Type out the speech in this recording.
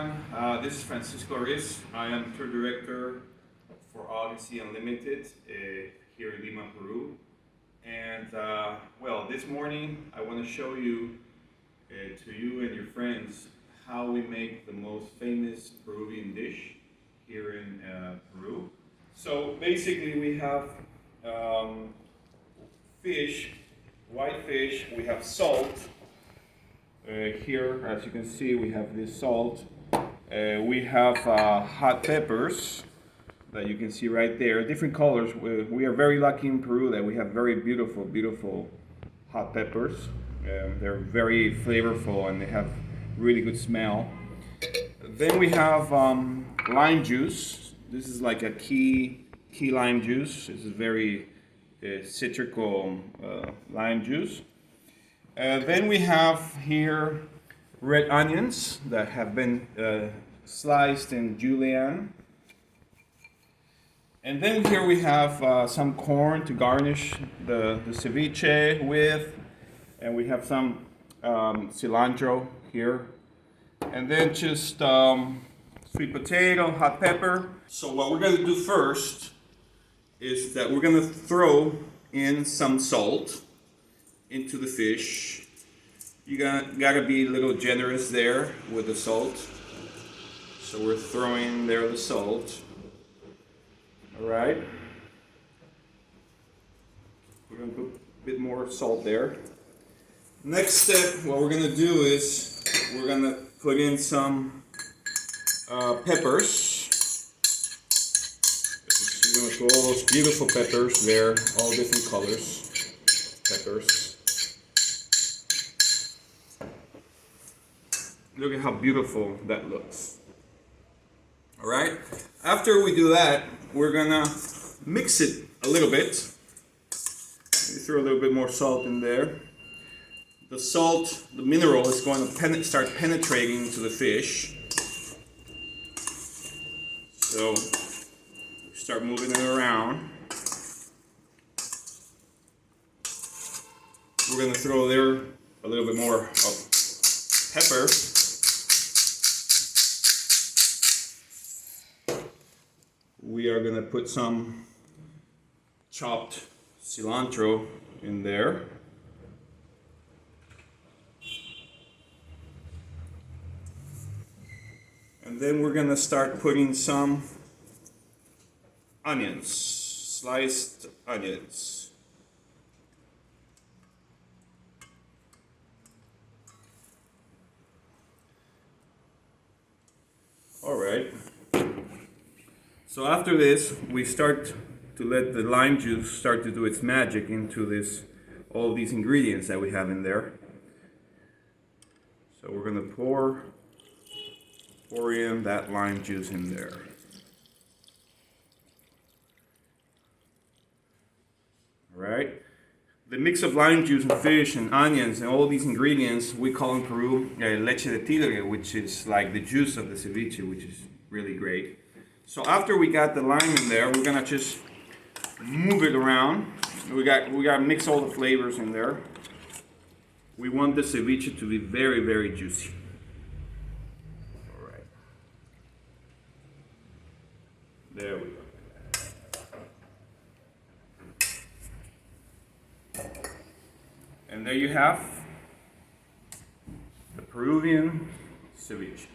This is Francisco Arriz. I am tour director for Odyssey Unlimited here in Lima, Peru. And well, this morning I want to show you to you and your friends how we make the most famous Peruvian dish here in Peru. So basically we have fish, white fish, we have salt. Here, as you can see, we have this salt. We have hot peppers that you can see right there, different colors. We are very lucky in Peru that we have very beautiful, beautiful hot peppers. They're very flavorful and they have really good smell. Then we have lime juice. This is like a key lime juice. This is very citrical lime juice. Then we have here red onions that have been sliced in julienne. And then here we have some corn to garnish the ceviche with. And we have some cilantro here. And then just sweet potato, hot pepper. So what we're going to do first is that we're going to throw in some salt into the fish. You gotta be a little generous there with the salt. So we're throwing there the salt. Alright. We're gonna put a bit more salt there. Next step, what we're gonna do is we're gonna put in some peppers. You're gonna put all those beautiful peppers there, all different colors. Peppers. Look at how beautiful that looks. All right. After we do that, we're gonna mix it a little bit. Maybe throw a little bit more salt in there. The salt, the mineral, is going to start penetrating into the fish. So start moving it around. We're gonna throw there a little bit more of pepper. We are going to put some chopped cilantro in there. And then we're going to start putting some onions, sliced onions. All right. So after this, we start to let the lime juice start to do its magic into all these ingredients that we have in there. So we're going to pour in that lime juice in there. All right. The mix of lime juice and fish and onions and all these ingredients, we call in Peru leche de tigre, which is like the juice of the ceviche, which is really great. So after we got the lime in there, we're gonna just move it around. We gotta mix all the flavors in there. We want the ceviche to be very, very juicy. All right. There we go. And there you have the Peruvian ceviche.